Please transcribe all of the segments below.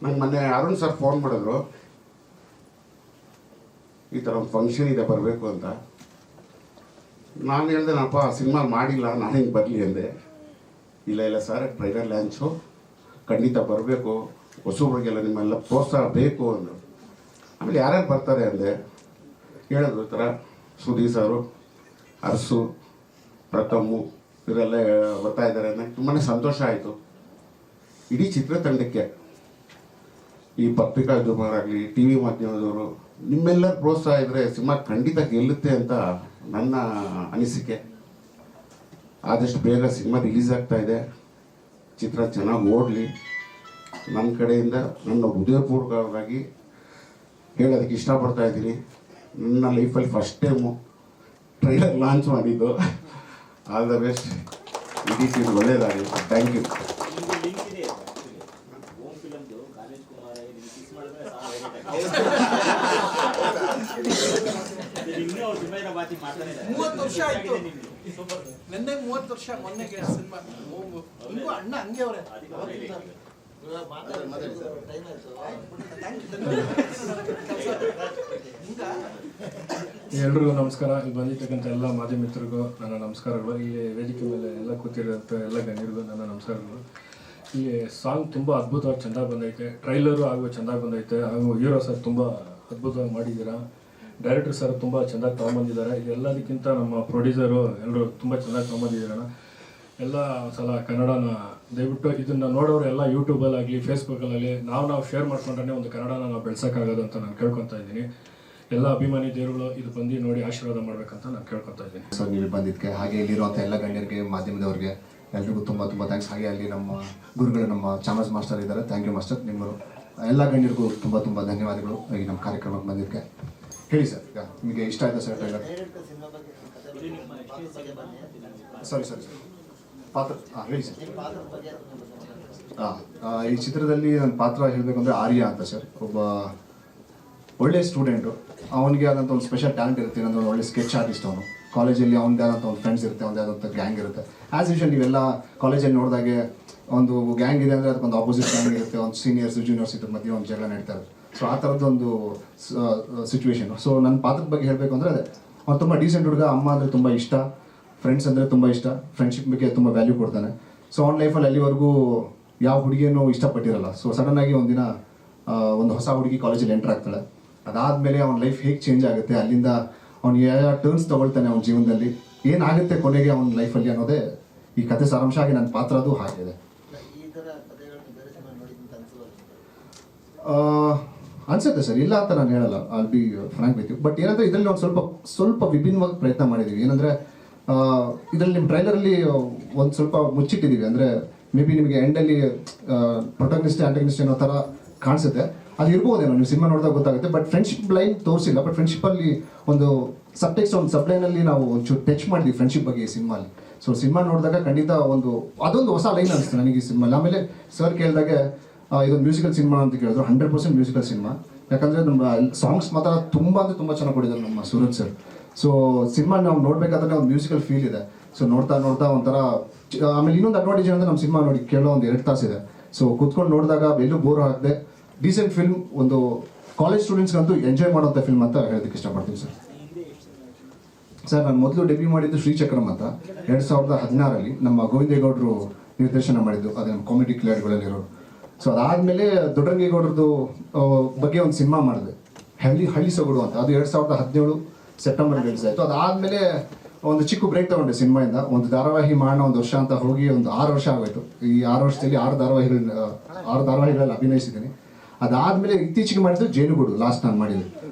ನಂಗೆ ಮೊನ್ನೆ Arun sir phone ಮಾಡಿದ್ರು, ಈ ಥರ ಒಂದು ಫಂಕ್ಷನ್ ಇದೆ ಬರಬೇಕು ಅಂತ. ನಾನು ಹೇಳಿದೆ ನಪ್ಪ ಸಿನಿಮಾ ಮಾಡಿಲ್ಲ, ನಾನು ಹಿಂಗೆ ಬರಲಿ ಅಂದೆ. ಇಲ್ಲ ಸರ್, ಟ್ರೈಲರ್ ಲಾಂಚು ಖಂಡಿತ ಬರಬೇಕು, ಹೊಸಬ್ರಿಗೆಲ್ಲ ನಿಮ್ಮೆಲ್ಲ ಪ್ರೋತ್ಸಾಹ ಬೇಕು ಅಂದರು. ಆಮೇಲೆ ಯಾರ್ಯಾರು ಬರ್ತಾರೆ ಅಂದೆ. ಹೇಳಿದ್ರು ಈ ಥರ ಸುದೀಪ್ ಸರು, ಅರಸು, ಪ್ರಥಮು ಇವರೆಲ್ಲ ಬರ್ತಾ ಇದ್ದಾರೆ. ನನಗೆ ತುಂಬಾ ಸಂತೋಷ ಆಯಿತು. ಇಡೀ ಚಿತ್ರತಂಡಕ್ಕೆ, ಈ ಪತ್ರಿಕಾ ಉದ್ಯಮರಾಗಲಿ, ಟಿ ವಿ ಮಾಧ್ಯಮದವರು, ನಿಮ್ಮೆಲ್ಲರ ಪ್ರೋತ್ಸಾಹ ಇದ್ದರೆ ಸಿನಿಮಾ ಖಂಡಿತ ಗೆಲ್ಲುತ್ತೆ ಅಂತ ನನ್ನ ಅನಿಸಿಕೆ. ಆದಷ್ಟು ಬೇಗ ಸಿನಿಮಾ ರಿಲೀಸ್ ಆಗ್ತಾ ಇದೆ. ಚಿತ್ರ ಚೆನ್ನಾಗಿ ಓಡಲಿ. ನನ್ನ ಕಡೆಯಿಂದ ನನ್ನ ಹೃದಯಪೂರ್ವಕವಾಗಿ ಹೇಳೋದಕ್ಕೆ ಇಷ್ಟಪಡ್ತಾ ಇದ್ದೀನಿ. ನನ್ನ ಲೈಫಲ್ಲಿ ಫಸ್ಟ್ ಟೈಮು ಟ್ರೈಲರ್ ಲಾಂಚ್ ಮಾಡಿದ್ದು. All the best. ಇಡೀ ಟೀಮ್ ಒಳ್ಳೆಯದಾಗಲಿ. Thank you. ನೆನ್ನೆ 30 ವರ್ಷ ಮೊನ್ನೆ ಸಿನಿಮಾ ಅಣ್ಣ ಹಂಗೆ ಅವರೇ. ಎಲ್ರಿಗೂ ನಮಸ್ಕಾರ. ಇಲ್ಲಿ ಬಂದಿರ್ತಕ್ಕಂಥ ಎಲ್ಲ ಮಾಧ್ಯಮ ಮಿತ್ರರಿಗೂ ನನ್ನ ನಮಸ್ಕಾರಗಳು. ಇಲ್ಲಿ ವೇದಿಕೆ ಮೇಲೆ ಎಲ್ಲ ಕೂತಿರೋಂಥ ಎಲ್ಲ ಗಣ್ಯರಿಗೂ ನನ್ನ ನಮಸ್ಕಾರಗಳು. ಈ ಸಾಂಗ್ ತುಂಬ ಅದ್ಭುತವಾಗಿ ಚೆಂದ ಬಂದೈತೆ. ಟ್ರೈಲರು ಹಾಗೂ ಚೆಂದಾಗಿ ಬಂದೈತೆ. ಹಾಗೂ ಹೀರೋ ಸರ್ ತುಂಬ ಅದ್ಭುತವಾಗಿ ಮಾಡಿದ್ದೀರಾ. ಡೈರೆಕ್ಟರ್ ಸರ್ ತುಂಬ ಚೆಂದಾಗಿ ತೊಗೊಂಬಂದಿದ್ದಾರೆ. ಎಲ್ಲದಕ್ಕಿಂತ ನಮ್ಮ ಪ್ರೊಡ್ಯೂಸರು ಎಲ್ಲರೂ ತುಂಬ ಚೆಂದಾಗಿ ತೊಗೊಂಬಂದಿದ್ದೀರಣ್ಣ. ಎಲ್ಲ ಸಲ ಕನ್ನಡನ ದಯವಿಟ್ಟು ಇದನ್ನು ನೋಡೋರು ಎಲ್ಲ ಯೂಟ್ಯೂಬಲ್ಲಾಗಲಿ ಫೇಸ್ಬುಕ್ಕಲ್ಲಾಗಲಿ ನಾವು ಶೇರ್ ಮಾಡ್ಕೊಂಡ್ರೆ ಒಂದು ಕನ್ನಡನ ನಾವು ಬೆಳೆಸೋಕ್ಕಾಗೋದು ಅಂತ ನಾನು ಕೇಳ್ಕೊತಾ ಇದ್ದೀನಿ. ಎಲ್ಲ ಅಭಿಮಾನಿ ದೇವರುಗಳು ಇದು ಬಂದು ನೋಡಿ ಆಶೀರ್ವಾದ ಮಾಡಬೇಕಂತ ನಾನು ಕೇಳ್ಕೊತಾ ಇದ್ದೀನಿ. ಸೊ ನೀವು ಬಂದಿದ್ದಕ್ಕೆ, ಹಾಗೆ ಇಲ್ಲಿರುವಂಥ ಎಲ್ಲ ಗಣ್ಯರಿಗೆ, ಮಾಧ್ಯಮದವ್ರಿಗೆ ಎಲ್ರಿಗೂ ತುಂಬ ತುಂಬ ಥ್ಯಾಂಕ್ಸ್. ಹಾಗೆ ಅಲ್ಲಿ ನಮ್ಮ ಗುರುಗಳು, ನಮ್ಮ ಚಾಮರಾಜ್ ಮಾಸ್ಟರ್ ಇದ್ದಾರೆ. Thank you master. ನಿಮ್ಮರು ಎಲ್ಲ ಗಣ್ಯರಿಗೂ ತುಂಬ ತುಂಬ ಧನ್ಯವಾದಗಳು ಈ ನಮ್ಮ ಕಾರ್ಯಕ್ರಮಕ್ಕೆ ಬಂದಿದ್ದಕ್ಕೆ. ಹೇಳಿ ಸರ್, ಈಗ ನಿಮಗೆ ಇಷ್ಟ ಆಯ್ತಾ ಸರ್ ಟ್ರೈಲರ್? ಸರಿ ಪಾತ್ರ ಹೇಳಿ ಸರ್. ಈ ಚಿತ್ರದಲ್ಲಿ ನನ್ನ ಪಾತ್ರ ಹೇಳಬೇಕು ಅಂದರೆ ಆರ್ಯ ಅಂತ ಸರ್. ಒಬ್ಬ ಒಳ್ಳೆ ಸ್ಟೂಡೆಂಟು. ಅವನಿಗೆ ಆದಂಥ ಒಂದು ಸ್ಪೆಷಲ್ ಟ್ಯಾಲೆಂಟ್ ಇರುತ್ತೆ. ಇನ್ನೊಂದು ಒಳ್ಳೆ ಸ್ಕೆಚ್ ಆರ್ಟಿಸ್ಟ್ ಅವನು. ಕಾಲೇಜಲ್ಲಿ ಅವ್ನದೇ ಆದಂಥ ಒಂದು ಫ್ರೆಂಡ್ಸ್ ಇರುತ್ತೆ, ಅವ್ನದೇ ಆದಂಥ ಗ್ಯಾಂಗ್ ಇರುತ್ತೆ. ಆ್ಯಸ್ ಯೂಶುವಲ್ ನೀವೆಲ್ಲ ಕಾಲೇಜಲ್ಲಿ ನೋಡಿದಾಗೆ ಒಂದು ಗ್ಯಾಂಗ್ ಇದೆ ಅಂದರೆ ಅದಕ್ಕೊಂದು ಆಪೋಸಿಟ್ ಗ್ಯಾಂಗ್ ಇರುತ್ತೆ. ಒಂದು ಸೀನಿಯರ್ಸ್ ಜೂನಿಯರ್ಸ್ ಇದ್ರ ಮಧ್ಯೆ ಒಂದು ಜಗಳ ನಡೀತಾ ಇರುತ್ತೆ. ಸೊ ಆ ಥರದ್ದೊಂದು ಸಿಚುವೇಶನು. ಸೊ ನನ್ನ ಪಾತ್ರದ ಬಗ್ಗೆ ಹೇಳಬೇಕು ಅಂದರೆ ಅದೇ, ಅವ್ನು ತುಂಬ ಡೀಸೆಂಟ್ ಹುಡುಗ. ಅಮ್ಮ ಅಂದರೆ ತುಂಬ ಇಷ್ಟ, ಫ್ರೆಂಡ್ಸ್ ಅಂದರೆ ತುಂಬ ಇಷ್ಟ, ಫ್ರೆಂಡ್ಶಿಪ್ ಬಗ್ಗೆ ತುಂಬ ವ್ಯಾಲ್ಯೂ ಕೊಡ್ತಾನೆ. ಸೊ ಅವ್ನ ಲೈಫಲ್ಲಿ ಅಲ್ಲಿವರೆಗೂ ಯಾವ ಹುಡುಗಿಯನ್ನು ಇಷ್ಟಪಟ್ಟಿರಲ್ಲ. ಸೊ ಸಡನ್ನಾಗಿ ಒಂದಿನ ಒಂದು ಹೊಸ ಹುಡುಗಿ ಕಾಲೇಜಲ್ಲಿ ಎಂಟರ್ ಆಗ್ತಾಳೆ. ಅದಾದಮೇಲೆ ಅವ್ನ ಲೈಫ್ ಹೇಗೆ ಚೇಂಜ್ ಆಗುತ್ತೆ, ಅಲ್ಲಿಂದ ಅವ್ನು ಯಾವ ಟರ್ನ್ಸ್ ತೊಗೊಳ್ತಾನೆ ಅವನ ಜೀವನದಲ್ಲಿ, ಏನಾಗುತ್ತೆ ಕೊನೆಗೆ ಅವನ ಲೈಫಲ್ಲಿ ಅನ್ನೋದೇ ಈ ಕತೆ ಸಾರಾಂಶ. ಆಗಿ ನನ್ನ ಪಾತ್ರ ಅದು ಹಾಗಿದೆ. ಅನ್ಸುತ್ತೆ ಸರ್, ಇಲ್ಲ ಅಂತ ನಾನು ಹೇಳಲ್ಲ, I'll be frank with you. But ಏನಂದರೆ ಇದರಲ್ಲಿ ಒಂದು ಸ್ವಲ್ಪ ವಿಭಿನ್ನವಾಗಿ ಪ್ರಯತ್ನ ಮಾಡಿದ್ದೀವಿ. ಏನಂದರೆ ಇದರಲ್ಲಿ ನಿಮ್ಮ ಟ್ರೈಲರಲ್ಲಿ ಒಂದು ಸ್ವಲ್ಪ ಮುಚ್ಚಿಟ್ಟಿದ್ದೀವಿ. ಅಂದರೆ ಮೇ ಬಿ ನಿಮಗೆ ಎಂಡಲ್ಲಿ ಪ್ರೊಟಗನಿಸ್ಟ್ ಆ್ಯಂಟಗನಿಸ್ಟ್ ಅನ್ನೋ ಥರ ಕಾಣಿಸುತ್ತೆ. ಅದು ಇರ್ಬೋದೇನೋ, ನೀವು ಸಿನಿಮಾ ನೋಡಿದಾಗ ಗೊತ್ತಾಗುತ್ತೆ. ಬಟ್ ಫ್ರೆಂಡ್ಶಿಪ್ ಲೈನ್ ತೋರಿಸಿಲ್ಲ. ಬಟ್ ಫ್ರೆಂಡ್ಶಿಪ್ಪಲ್ಲಿ ಒಂದು ಸಬ್ಟೆಕ್ಸ್ಟ್, ಒಂದು ಸಬ್ಲೈನಲ್ಲಿ ನಾವು ಒಂಚೂರು ಟಚ್ ಮಾಡಿದ್ವಿ ಫ್ರೆಂಡ್ಶಿಪ್ ಬಗ್ಗೆ ಈ ಸಿನಿಮಾಲಿ. ಸೊ ಸಿನಿಮಾ ನೋಡಿದಾಗ ಖಂಡಿತ ಅದೊಂದು ಹೊಸ ಲೈನ್ ಅನಿಸ್ತು ನನಗೆ ಈ ಸಿನಿಮಾಲಿ. ಆಮೇಲೆ ಸರ್ ಕೇಳಿದಾಗೆ ಇದೊಂದು ಮ್ಯೂಸಿಕಲ್ ಸಿನಿಮಾ ಅಂತ ಕೇಳಿದ್ರು. 100% ಮ್ಯೂಸಿಕಲ್ ಸಿನಿಮಾ. ಯಾಕಂದರೆ ನಮ್ಮ ಸಾಂಗ್ಸ್ ಮಾತ್ರ ತುಂಬ ಚೆನ್ನಾಗಿ ಕೊಟ್ಟಿದ್ದಾರೆ ನಮ್ಮ ಸೂರಜ್ ಸರ್. ಸೊ ಸಿನಿಮಾ ನಾವು ನೋಡಬೇಕಾದ್ರೆ ಒಂದು ಮ್ಯೂಸಿಕಲ್ ಫೀಲ್ ಇದೆ. ಸೊ ನೋಡ್ತಾ ಒಂಥರ. ಆಮೇಲೆ ಇನ್ನೊಂದು ಅಡ್ವಾಂಟೇಜ್ ಅಂದರೆ ನಮ್ಮ ಸಿನಿಮಾ ನೋಡಿ ಕೇಳೋ ಒಂದು 2 ತಾಸಿದೆ. ಸೊ ಕೂತ್ಕೊಂಡು ನೋಡಿದಾಗ ಎಲ್ಲೂ ಬೋರ್ ಆಗದೆ ಡೀಸೆಂಟ್ ಫಿಲ್ಮ್, ಒಂದು ಕಾಲೇಜ್ ಸ್ಟೂಡೆಂಟ್ಸ್ಗಂತೂ ಎಂಜಾಯ್ ಮಾಡೋಂಥ ಫಿಲ್ಮ್ ಅಂತ ಹೇಳೋದಕ್ಕೆ ಇಷ್ಟಪಡ್ತೀನಿ ಸರ್. ಸರ್ ನಾನು ಮೊದಲು ಡೆಬ್ಯೂ ಮಾಡಿದ್ದು ಶ್ರೀಚಕ್ರಮ್ ಅಂತ 2016ರಲ್ಲಿ ನಮ್ಮ ಗೋವಿಂದೇಗೌಡರು ನಿರ್ದೇಶನ ಮಾಡಿದ್ದು. ಅದೇ ನಮ್ಮ ಕಾಮಿಡಿ ಕ್ಲಿಯರ್ಗಳಲ್ಲಿರೋರು. ಸೊ ಅದಾದಮೇಲೆ ದೊಡ್ಡರಂಗೇಗೌಡರದು ಬಗ್ಗೆ ಒಂದು ಸಿನಿಮಾ ಮಾಡಿದೆ, ಹಳ್ಳಿ ಸೊಗಡು ಅಂತ. ಅದು 2017 ಸೆಪ್ಟೆಂಬರ್ ರಿಲೀಸ್ ಆಯಿತು. ಅದಾದಮೇಲೆ ಒಂದು ಚಿಕ್ಕ ಬ್ರೇಕ್ ತೊಗೊಂಡೆ ಸಿನಿಮಾಯಿಂದ. ಒಂದು ಧಾರಾವಾಹಿ ಮಾಡೋಣ ಒಂದು ವರ್ಷ ಅಂತ ಹೋಗಿ ಒಂದು 6 ವರ್ಷ ಆಗೋಯ್ತು. ಈ 6 ವರ್ಷದಲ್ಲಿ 6 ಧಾರಾವಾಹಿಗಳಲ್ಲಿ ಅಭಿನಯಿಸಿದ್ದೀನಿ. ಅದಾದಮೇಲೆ ಇತ್ತೀಚೆಗೆ ಮಾಡಿದ್ದು ಜೇನುಗೂಡು, ಲಾಸ್ಟ್ ನಾನು ಮಾಡಿದ್ದು.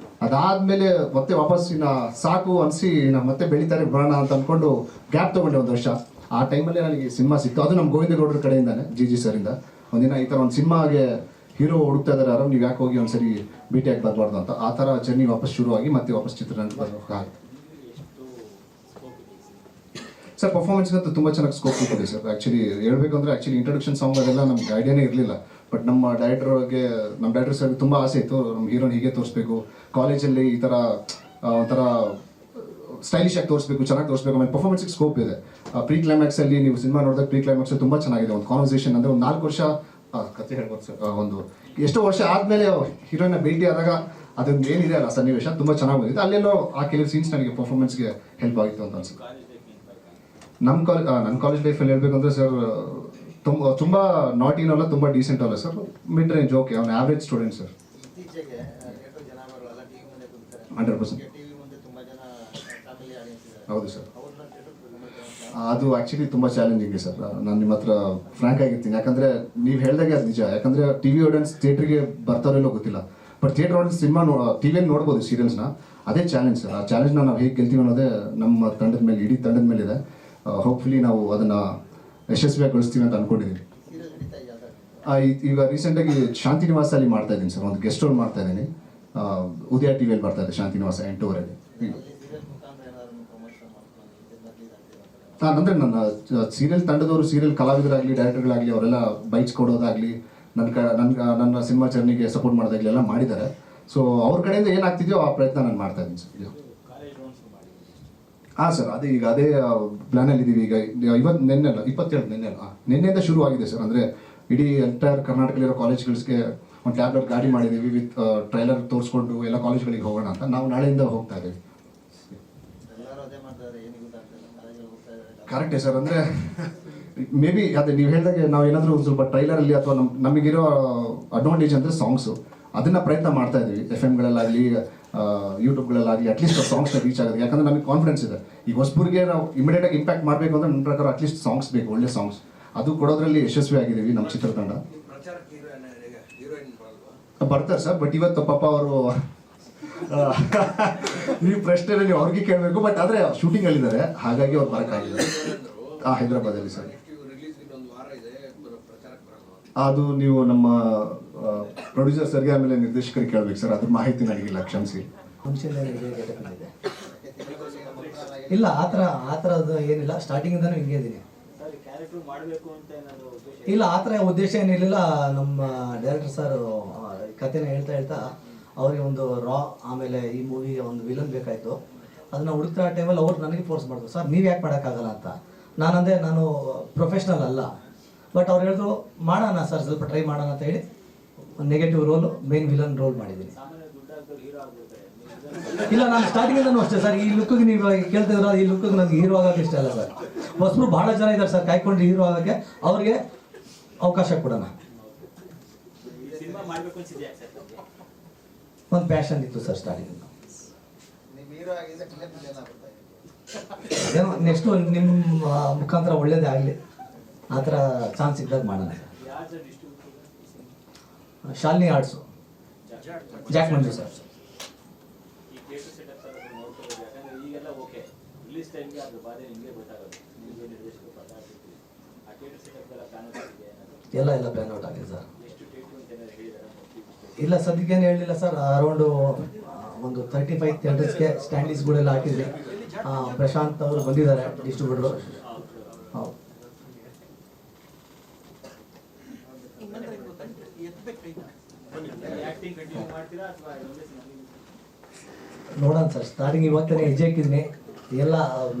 ಅದಾದಮೇಲೆ ಮತ್ತೆ ವಾಪಸ್ ಸಾಕು ಅನಿಸಿ ಮತ್ತೆ ಬೆಳೀತಾರೆ ಬರೋಣ ಅಂತ ಅಂದ್ಕೊಂಡು ಗ್ಯಾಪ್ ತೊಗೊಂಡೆ ಒಂದು ವರ್ಷ. ಆ ಟೈಮಲ್ಲೇ ನನಗೆ ಸಿನಿಮಾ ಸಿಕ್ತು. ಅದು ನಮ್ಮ ಗೋವಿಂದೇಗೌಡರ ಕಡೆಯಿಂದಾನೆ, ಜಿ ಸರಿಂದ. ಒಂದಿನ ಈ ಥರ ಒಂದು ಸಿನಿಮಾಗೆ ಹೀರೋ ಹುಡುಕ್ತಾ ಇದ್ದಾರೆ, ಯಾರೋ ನೀವು ಯಾಕೆ ಹೋಗಿ ಒಂದ್ಸರಿ ಭೇಟಿಯಾಗಿ ಬರಬಾರ್ದು ಅಂತ. ಆ ಥರ ಜರ್ನಿ ವಾಪಸ್ ಶುರುವಾಗಿ ಮತ್ತೆ ವಾಪಸ್ ಚಿತ್ರರಂಗ ಬರಬೇಕಾಗುತ್ತೆ. ಸರ್ ಪರ್ಫಾರ್ಮೆನ್ಸ್ಗಂತೂ ತುಂಬ ಚೆನ್ನಾಗಿ ಸ್ಕೋಪ್ ಇದೆ ಸರ್. ಆ್ಯಕ್ಚುಲಿ ಹೇಳಬೇಕು ಅಂದರೆ ಇಂಟ್ರೊಡಕ್ಷನ್ ಸಾಂಗ್ ಅದೆಲ್ಲ ನಮ್ಗೆ ಐಡಿಯಾನೇ ಇರಲಿಲ್ಲ. ಬಟ್ ನಮ್ಮ ಡೈರೆಕ್ಟರ್ ಸರ್ಗೆ ತುಂಬ ಆಸೆ ಇತ್ತು, ನಮ್ಮ ಹೀರೋನ ಹೀಗೆ ತೋರಿಸ್ಬೇಕು, ಕಾಲೇಜಲ್ಲಿ ಈ ಥರ ಒಂಥರ ಸ್ಟೈಲಿಶ್ ಆಗಿ ತೋರಿಸ್ಬೇಕು, ಚೆನ್ನಾಗಿ ತೋರಿಸ್ಬೇಕು. ಆಮೇಲೆ ಪರ್ಫಾರ್ಮೆನ್ಸ್ಗೆ ಸ್ಕೋಪ್ ಇದೆ. ಪ್ರೀ ಕ್ಲೈಮ್ಯಾಕ್ಸಲ್ಲಿ ನೀವು ಸಿನಿಮಾ ನೋಡಿದಾಗ ಪ್ರೀ ಕ್ಲೈಮ್ಯಾಕ್ಸ್ ತುಂಬ ಚೆನ್ನಾಗಿದೆ. ಒಂದು ಕಾನ್ವರ್ಸೇಷನ್ ಅಂದರೆ ಒಂದು 4 ವರ್ಷ ಕತೆ ಹೇಳ್ಬೋದು ಸರ್. ಒಂದು ಎಷ್ಟೋ ವರ್ಷ ಆದಮೇಲೆ ಹೀರೋಯಿನ ಭೇಟಿ ಆದಾಗ ಅದೊಂದು ಏನಿದೆ ಅಲ್ಲ ಸನ್ನಿವೇಶ ತುಂಬ ಚೆನ್ನಾಗಿ ಬಂದಿದೆ. ಅಲ್ಲೆಲ್ಲೋ ಆ ಕೆಲವು ಸೀನ್ಸ್ ನನಗೆ ಪರ್ಫಾರ್ಮೆನ್ಸ್ಗೆ ಹೆಲ್ಪ್ ಆಗಿತ್ತು ಅಂತ ಅನ್ಸುತ್ತೆ. ನನ್ನ ಕಾಲೇಜ್ ಲೈಫಲ್ಲಿ ಹೇಳ್ಬೇಕಂದ್ರೆ ಸರ್ ತುಂಬ ನಾಟಿನಲ್ಲ, ತುಂಬ ಡೀಸೆಂಟ್ ಅಲ್ಲ ಸರ್, ಮಿಡ್ ರೇಂಜ್ ಓಕೆ, ಅವ್ನು ಆವ್ರೇಜ್ ಸ್ಟೂಡೆಂಟ್ ಸರ್. 100%. ಹೌದು ಸರ್, ಅದು ಆ್ಯಕ್ಚುಲಿ ತುಂಬ ಚಾಲೆಂಜಿಂಗ್ ಸರ್. ನಾನು ನಿಮ್ಮ ಹತ್ರ ಫ್ರ್ಯಾಂಕ್ ಆಗಿರ್ತೀನಿ, ಯಾಕಂದರೆ ನೀವು ಹೇಳ್ದಾಗೆ ಅದು ನಿಜ. ಯಾಕಂದರೆ ಟಿ ವಿ ಆಡಿಯನ್ಸ್ ಥಿಯೇಟ್ರಿಗೆ ಬರ್ತಾರೋ ಗೊತ್ತಿಲ್ಲ, ಬಟ್ ಥಿಯೇಟರ್ ಆಡಿಯನ್ಸ್ ಸಿನಿಮಾ ಟಿವಿಯಲ್ಲಿ ನೋಡ್ಬೋದು ಸೀರಿಯಲ್ಸ್ನ. ಅದೇ ಚಾಲೆಂಜ್ ಸರ್. ಆ ಚಾಲೆಂಜ್ನ ನಾವು ಹೇಗೆ ಗೆಲ್ತೀವಿ ಅನ್ನೋದೇ ನಮ್ಮ ತಂಡದ ಮೇಲೆ, ಇಡೀ ತಂಡದ ಮೇಲೆ ಇದೆ. ಹೋಪ್ಫುಲಿ ನಾವು ಅದನ್ನು ಯಶಸ್ವಿಯಾಗಿ ಕಳಿಸ್ತೀವಿ ಅಂತ ಅಂದ್ಕೊಂಡಿದ್ದೀನಿ. ಈಗ ರೀಸೆಂಟಾಗಿ ಶಾಂತಿ ನಿವಾಸಲ್ಲಿ ಮಾಡ್ತಾ ಇದ್ದೀನಿ ಸರ್, ಒಂದು ಗೆಸ್ಟ್ ರೋಲ್ ಮಾಡ್ತಾ ಇದ್ದೀನಿ. ಉದಯ ಟಿವಿಯಲ್ಲಿ ಬರ್ತಾ ಇದೆ ಶಾಂತಿ ನಿವಾಸ 8:30ಗೆ. ಅಂದರೆ ನನ್ನ ಸೀರಿಯಲ್ ತಂಡದವರು, ಸೀರಿಯಲ್ ಕಲಾವಿದರಾಗಲಿ, ಡೈರೆಕ್ಟರ್ಗಳಾಗಲಿ, ಅವರೆಲ್ಲ ಬೈಕ್ಸ್ ಕೊಡೋದಾಗಲಿ, ನನ್ನ ಸಿನಿಮಾ ಜರ್ನಿಗೆ ಸಪೋರ್ಟ್ ಮಾಡೋದಾಗಲಿ ಎಲ್ಲ ಮಾಡಿದ್ದಾರೆ. ಸೊ ಅವ್ರ ಕಡೆಯಿಂದ ಏನಾಗ್ತಿದೆಯೋ ಆ ಪ್ರಯತ್ನ ನಾನು ಮಾಡ್ತಾ ಇದ್ದೀನಿ ಸರ್. ಹಾಂ ಸರ್, ಅದೇ ಪ್ಲ್ಯಾನಲ್ಲಿ ಇದ್ದೀವಿ. ಈಗ ನಿನ್ನೆಲ್ಲ 27 ನಿನ್ನೆಯಿಂದ ಶುರು ಆಗಿದೆ ಸರ್. ಅಂದರೆ ಇಡೀ ಎಂಟೈರ್ ಕರ್ನಾಟಕದಲ್ಲಿರೋ ಕಾಲೇಜ್ಗಳಿಗೆ ಒಂದು ಟ್ಯಾಬ್ಲೆಟ್ ಗಾಡಿ ಮಾಡಿದ್ದೀವಿ, ವಿತ್ ಟ್ರೈಲರ್ ತೋರಿಸ್ಕೊಂಡು ಎಲ್ಲ ಕಾಲೇಜ್ಗಳಿಗೆ ಹೋಗೋಣ ಅಂತ. ನಾವು ನಾಳೆಯಿಂದ ಹೋಗ್ತಾ ಇದ್ದೀವಿ. ಕರೆಕ್ಟೇ ಸರ್. ಅಂದರೆ ಮೇ ಬಿ ಅದೇ ನೀವು ಹೇಳಿದಾಗೆ ನಾವು ಏನಾದರೂ ಒಂದು ಸ್ವಲ್ಪ ಟ್ರೈಲರಲ್ಲಿ ಅಥವಾ ನಮಗಿರೋ ಅಡ್ವಾಂಟೇಜ್ ಅಂದರೆ ಸಾಂಗ್ಸು, ಅದನ್ನು ಪ್ರಯತ್ನ ಮಾಡ್ತಾ ಇದ್ದೀವಿ. FM ಯೂಟ್ಯೂಬ್ಗಳಲ್ಲಾಗಲಿ ಅಟ್ಲೀಸ್ಟ್ ಸಾಂಗ್ಸ್ನ ರೀಚ್ ಆಗೋದು. ಯಾಕಂದರೆ ನಮಗೆ ಕಾನ್ಫಿಡೆನ್ಸ್ ಇದೆ. ಈಗ ಹೊಸಬರಿಗೆ ನಾವು ಇಮಿಡಿಯೇಟಾಗಿ ಇಂಪ್ಯಾಕ್ಟ್ ಮಾಡಬೇಕು ಅಂದರೆ ನನ್ನ ಪ್ರಕಾರ ಅಟ್ಲೀಸ್ಟ್ ಸಾಂಗ್ಸ್ ಬೇಕು, ಒಳ್ಳೆ ಸಾಂಗ್ಸ್. ಅದು ಕೊಡೋದ್ರಲ್ಲಿ ಯಶಸ್ವಿ ಆಗಿದ್ದೀವಿ ನಮ್ಮ ಚಿತ್ರತಂಡ. ಬರ್ತಾರೆ ಸರ್, ಬಟ್ ಇವತ್ತು ಪಾಪ ಅವರು ನೀವು ಪ್ರಶ್ನೆಯಲ್ಲಿ ನೀವು ಅವ್ರಿಗೆ ಕೇಳಬೇಕು, ಬಟ್ ಆದರೆ ಶೂಟಿಂಗಲ್ಲಿದ್ದಾರೆ, ಹಾಗಾಗಿ ಅವ್ರು ಬರೋಕ್ಕಾಗಿಲ್ಲ. ಹೈದರಾಬಾದಲ್ಲಿ ಸರ್. ಅದು ನೀವು ನಮ್ಮ ಪ್ರೊಡ್ಯೂಸರ್ ಸರ್ಗೆ ಆಮೇಲೆ ನಿರ್ದೇಶಕರಿಗೆ ಕೇಳಬೇಕು ಸರ್, ಅದ್ರ ಮಾಹಿತಿ ನನಗಿಲ್ಲ, ಕ್ಷಮಿಸಿ. ಇಲ್ಲ, ಆ ಥರದ್ದು ಏನಿಲ್ಲ, ಸ್ಟಾರ್ಟಿಂಗಿಂದನೂ ಹಿಂಗೆ ಇದ್ದೀನಿ. ಇಲ್ಲ, ಆ ಥರ ಉದ್ದೇಶ ಏನಿರಲಿಲ್ಲ. ನಮ್ಮ ಡೈರೆಕ್ಟರ್ ಸರ್ ಕಥೆನ ಹೇಳ್ತಾ ಅವ್ರಿಗೆ ಒಂದು ಆಮೇಲೆ ಈ ಮೂವಿಗೆ ಒಂದು ವಿಲನ್ ಬೇಕಾಯಿತು. ಅದನ್ನು ಹುಡುಕ್ತಾ ಟೈಮಲ್ಲಿ ಅವ್ರು ನನಗೆ ಫೋರ್ಸ್ ಮಾಡಿದ್ರು, ಸರ್ ನೀವು ಯಾಕೆ ಮಾಡೋಕ್ಕಾಗಲ್ಲ ಅಂತ. ನಾನಂದರೆ ನಾನು ಪ್ರೊಫೆಷ್ನಲ್ ಅಲ್ಲ, ಬಟ್ ಅವ್ರು ಹೇಳಿದ್ರು ಮಾಡೋಣ ಸರ್, ಸ್ವಲ್ಪ ಟ್ರೈ ಮಾಡೋಣ ಅಂತ ಹೇಳಿ negative role, main villain role ಮಾಡಿದ್ದೀನಿ. ಇಲ್ಲ, ನಾನು ಸ್ಟಾರ್ಟಿಂಗಿಂದನೂ ಅಷ್ಟೇ ಸರ್. ಈ ಲುಕ್ಕಿಗೆ ನೀವು ಕೇಳ್ತಿದ್ರ, ಈ ಲುಕ್ಕಿಗೆ ನನಗೆ ಹೀರೋ ಆಗೋಕ್ಕೆ ಇಷ್ಟ ಅಲ್ಲ ಸರ್. ಹೊಸಬ್ರು ಭಾಳ ಜನ ಇದ್ದಾರೆ ಸರ್ ಕಾಯ್ಕೊಂಡು ಹೀರೋ ಆಗೋಕ್ಕೆ, ಅವ್ರಿಗೆ ಅವಕಾಶ ಕೊಡೋಣ. ಒಂದು ಪ್ಯಾಷನ್ ಇತ್ತು ಸರ್ ಸ್ಟಾರ್ಟಿಂಗ್. ಏನೋ ನೆಕ್ಸ್ಟು ನಿಮ್ಮ ಮುಖಾಂತರ ಒಳ್ಳೇದೇ ಆಗಲಿ, ಆ ಥರ ಚಾನ್ಸ್ ಸಿಕ್ಕಿದಾಗ ಮಾಡೋಣ. ಶಾಲಿನಿ ಆರ್ಟ್ಸು, ಜಾಕ್ ಮಂಜು ಸರ್. ಎಲ್ಲ ಪ್ಲಾನ್ ಔಟ್ ಆಗಿದೆ ಸರ್. ಇಲ್ಲ, ಸದ್ಯಕ್ಕೇನು ಹೇಳಲಿಲ್ಲ ಸರ್. ಅರೌಂಡು ಒಂದು 35 ಥಿಯೇಟರ್ಸ್ಗೆ ಸ್ಟ್ಯಾಂಡೀಸ್ಗಳೆಲ್ಲ ಹಾಕಿದ್ವಿ. ಪ್ರಶಾಂತ್ ಅವರು ಬಂದಿದ್ದಾರೆ, ಡಿಸ್ಟ್ರಿಬ್ಯೂಟರು. ಹೌದು. ನೋಡೋಣ ಸರ್, ಸ್ಟಾರ್ಟಿಂಗ್ ಇವತ್ತೇ ಹೆಜ್ಜೆ ಹಾಕಿದ್ದೀನಿ. ಎಲ್ಲ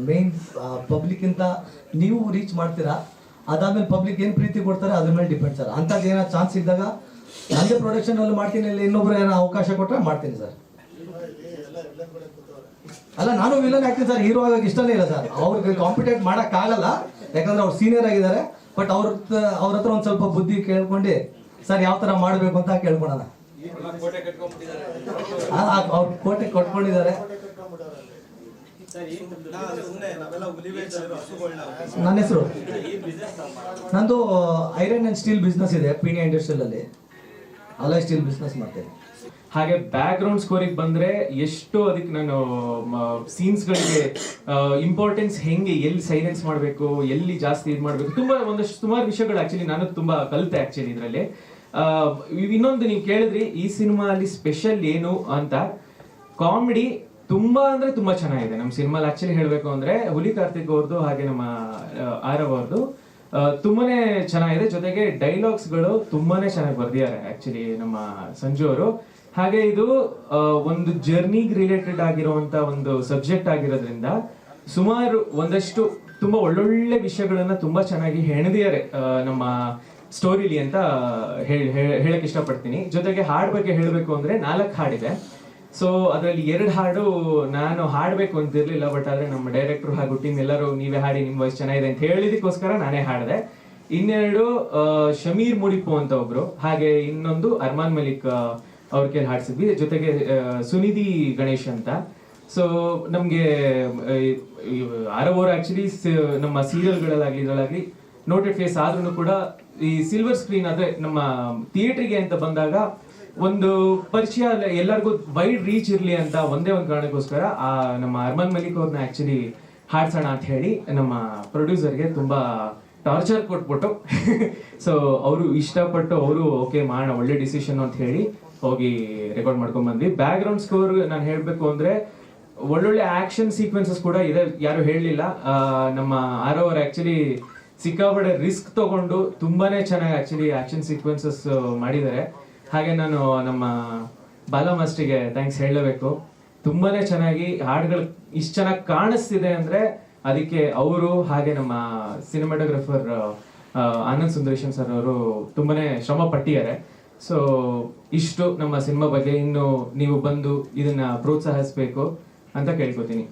ಮೇನ್ ಪಬ್ಲಿಕ್ಕಿಂತ ನೀವು ರೀಚ್ ಮಾಡ್ತೀರಾ, ಅದಾದ್ಮೇಲೆ ಪಬ್ಲಿಕ್ ಏನು ಪ್ರೀತಿ ಕೊಡ್ತಾರೆ ಅದ್ರ ಮೇಲೆ ಡಿಪೆಂಡ್ ಸರ್. ಅಂಥದ್ದು ಏನೋ ಚಾನ್ಸ್ ಇದ್ದಾಗ ನಂದೇ ಪ್ರೊಡಕ್ಷನಲ್ಲಿ ಮಾಡ್ತೀನಿ, ಇಲ್ಲ ಇನ್ನೊಬ್ರು ಏನೋ ಅವಕಾಶ ಕೊಟ್ಟರೆ ಮಾಡ್ತೀನಿ ಸರ್. ಅಲ್ಲ, ನಾನು ವಿಲನ್ ಆಗ್ತೀನಿ ಸರ್, ಹೀರೋ ಆಗೋಕೆ ಇಷ್ಟನೇ ಇಲ್ಲ ಸರ್. ಅವ್ರಿಗೆ ಕಾಂಪಿಟೇಟ್ ಮಾಡೋಕ್ಕಾಗಲ್ಲ, ಯಾಕಂದ್ರೆ ಅವ್ರು ಸೀನಿಯರ್ ಆಗಿದ್ದಾರೆ. ಬಟ್ ಅವ್ರ ಹತ್ರ ಒಂದು ಸ್ವಲ್ಪ ಬುದ್ಧಿ ಕೇಳ್ಕೊಂಡು ಸರ್ ಯಾವ ಥರ ಮಾಡಬೇಕು ಅಂತ ಕೇಳ್ಕೊಳೋಣ. ಅವ್ರು ಕೋಟೆ ಕಟ್ಕೊಂಡಿದ್ದಾರೆ. ನನ್ನ ಹೆಸರು, ನಂದು ಐರನ್ ಅಂಡ್ ಸ್ಟೀಲ್ ಬಿಸ್ನೆಸ್ ಇದೆ, ಪೀಣ್ಯ ಇಂಡಸ್ಟ್ರಿಯಲ್ ಅಲ್ಲಿ ಅಲಾಯ್ ಸ್ಟೀಲ್ ಬಿಸ್ನೆಸ್ ಮಾಡ್ತೇನೆ. ಹಾಗೆ ಬ್ಯಾಕ್ ಗ್ರೌಂಡ್ ಸ್ಕೋರಿಗೆ ಬಂದ್ರೆ ಎಷ್ಟು ಅದಕ್ಕೆ ನಾನು ಸೀನ್ಸ್ಗಳಿಗೆ ಇಂಪಾರ್ಟೆನ್ಸ್ ಹೆಂಗೆ, ಎಲ್ಲಿ ಸೈಲೆನ್ಸ್ ಮಾಡಬೇಕು, ಎಲ್ಲಿ ಜಾಸ್ತಿ ಇದು ಮಾಡಬೇಕು, ಒಂದಷ್ಟು ಸುಮಾರು ವಿಷಯಗಳು ಆಕ್ಚುಲಿ ನಾನು ತುಂಬಾ ಕಲಿತೆ ಆಕ್ಚುಲಿ ಇದರಲ್ಲಿ. ಇನ್ನೊಂದು ನೀವು ಕೇಳಿದ್ರಿ ಈ ಸಿನಿಮಾ ಅಲ್ಲಿ ಸ್ಪೆಷಲ್ ಏನು ಅಂತ. ಕಾಮಿಡಿ ತುಂಬಾ ಅಂದ್ರೆ ತುಂಬಾ ಚೆನ್ನಾಗಿದೆ ನಮ್ಮ ಸಿನಿಮಾಲಿ. ಆಕ್ಚುಲಿ ಹೇಳ್ಬೇಕು ಅಂದ್ರೆ ಹುಲಿ ಕಾರ್ತಿಕ್ ಅವ್ರದ್ದು ಹಾಗೆ ನಮ್ಮ ಆರವ್ ಅವ್ರದ್ದು ತುಂಬಾನೇ ಚೆನ್ನಾಗಿದೆ. ಜೊತೆಗೆ ಡೈಲಾಗ್ಸ್ಗಳು ತುಂಬಾನೇ ಚೆನ್ನಾಗಿ ಬರ್ದಿದ್ದಾರೆ ಆಕ್ಚುಲಿ ನಮ್ಮ ಸಂಜು ಅವರು. ಹಾಗೆ ಇದು ಒಂದು ಜರ್ನಿಗೆ ರಿಲೇಟೆಡ್ ಆಗಿರುವಂತ ಒಂದು ಸಬ್ಜೆಕ್ಟ್ ಆಗಿರೋದ್ರಿಂದ ಸುಮಾರು ಒಂದಷ್ಟು ತುಂಬಾ ಒಳ್ಳೊಳ್ಳೆ ವಿಷಯಗಳನ್ನ ತುಂಬಾ ಚೆನ್ನಾಗಿ ಹೆಣೆದಿದ್ದಾರೆ ನಮ್ಮ ಸ್ಟೋರಿಲಿ ಅಂತ ಹೇಳಕ್ ಇಷ್ಟಪಡ್ತೀನಿ. ಜೊತೆಗೆ ಹಾಡ್ ಬಗ್ಗೆ ಹೇಳಬೇಕು ಅಂದ್ರೆ 4 ಹಾಡಿದೆ. ಸೊ ಅದರಲ್ಲಿ 2 ಹಾಡು ನಾನು ಹಾಡಬೇಕು ಅಂತಿರ್ಲಿಲ್ಲ, ಬಟ್ ಆದ್ರೆ ನಮ್ಮ ಡೈರೆಕ್ಟರ್ ಹಾಗೂ ಟೀಮ್ ಎಲ್ಲರೂ ನೀವೇ ಹಾಡಿ, ನಿಮ್ಮ ವಾಯ್ಸ್ ಚೆನ್ನಾಗಿದೆ ಅಂತ ಹೇಳಿದಕ್ಕೋಸ್ಕರ ನಾನೇ ಹಾಡಿದೆ. ಇನ್ನೆರಡು ಶಮೀರ್ ಮುಡಿಪು ಅಂತ ಒಬ್ರು, ಹಾಗೆ ಇನ್ನೊಂದು ಅರ್ಮಾನ್ ಮಲಿಕ್ ಅವ್ರ ಕೈಲಿ ಹಾಡ್ಸಿದ್ವಿ. ಜೊತೆಗೆ ಸುನಿಧಿ ಗಣೇಶ್ ಅಂತ. ಸೊ ನಮ್ಗೆ ಆರವೋರ್ ಆಕ್ಚುಲಿ ನಮ್ಮ ಸೀರಿಯಲ್ಗಳಲ್ಲಾಗ್ಲಿ ಇದರಲ್ಲಾಗ್ಲಿ ನೋಟೆಡ್ ಫೇಸ್ ಆದ್ರೂ ಕೂಡ ಈ ಸಿಲ್ವರ್ ಸ್ಕ್ರೀನ್ ಅಂದ್ರೆ ನಮ್ಮ ಥಿಯೇಟರ್ಗೆ ಅಂತ ಬಂದಾಗ ಒಂದು ಪರಿಚಯ ಎಲ್ಲರಿಗೂ ವೈಡ್ ರೀಚ್ ಇರ್ಲಿ ಅಂತ ಒಂದೇ ಒಂದು ಕಾರಣಕ್ಕೋಸ್ಕರ ನಮ್ಮ ಅರ್ಮಾನ್ ಮಲಿಕ್ ಅವ್ರನ್ನ ಆಕ್ಚುಲಿ ಹಾಡ್ಸೋಣ ಅಂತ ಹೇಳಿ ನಮ್ಮ ಪ್ರೊಡ್ಯೂಸರ್ಗೆ ತುಂಬಾ ಟಾರ್ಚರ್ ಕೊಟ್ಬಿಟ್ಟು ಸೊ ಅವರು ಇಷ್ಟಪಟ್ಟು ಅವರು ಓಕೆ ಮಾಡೋಣ ಒಳ್ಳೆ ಡಿಸಿಷನ್ ಅಂತ ಹೇಳಿ ಹೋಗಿ ರೆಕಾರ್ಡ್ ಮಾಡ್ಕೊಂಡ್ ಬಂದ್ವಿ. ಬ್ಯಾಕ್ ಗ್ರೌಂಡ್ ಸ್ಕೋರ್ ನಾನು ಹೇಳ್ಬೇಕು ಅಂದ್ರೆ ಒಳ್ಳೊಳ್ಳೆ ಆಕ್ಷನ್ ಸೀಕ್ವೆನ್ಸಸ್ ಕೂಡ ಇದೆ, ಯಾರು ಹೇಳಲಿಲ್ಲ. ನಮ್ಮ ಆರವರ್ ಆಕ್ಚುಲಿ ಸಿಕ್ಕಾಪಟ್ಟೆ ರಿಸ್ಕ್ ತಗೊಂಡು ತುಂಬಾನೇ ಚೆನ್ನಾಗಿ ಆಕ್ಚುಲಿ ಆಕ್ಷನ್ ಸೀಕ್ವೆನ್ಸಸ್ ಮಾಡಿದ್ದಾರೆ. ಹಾಗೆ ನಾನು ನಮ್ಮ ಬಾಲ ಮಾಸ್ಟ್ರಿಗೆ ಥ್ಯಾಂಕ್ಸ್ ಹೇಳಬೇಕು. ತುಂಬಾನೇ ಚೆನ್ನಾಗಿ ಹಾಡುಗಳು ಇಷ್ಟು ಚೆನ್ನಾಗಿ ಕಾಣಿಸ್ತಿದೆ ಅಂದ್ರೆ ಅದಕ್ಕೆ ಅವರು ಹಾಗೆ ನಮ್ಮ ಸಿನಿಮಾಟೋಗ್ರಫರ್ ಆನಂದ್ ಸುಂದರೇಶನ್ ಸರ್ ಅವರು ತುಂಬಾನೇ ಶ್ರಮ ಪಟ್ಟಿದ್ದಾರೆ. ಸೊ ಇಷ್ಟು ನಮ್ಮ ಸಿನಿಮಾ ಬಗ್ಗೆ. ಇನ್ನು ನೀವು ಬಂದು ಇದನ್ನ ಪ್ರೋತ್ಸಾಹಿಸಬೇಕು ಅಂತ ಕೇಳ್ಕೊತೀನಿ.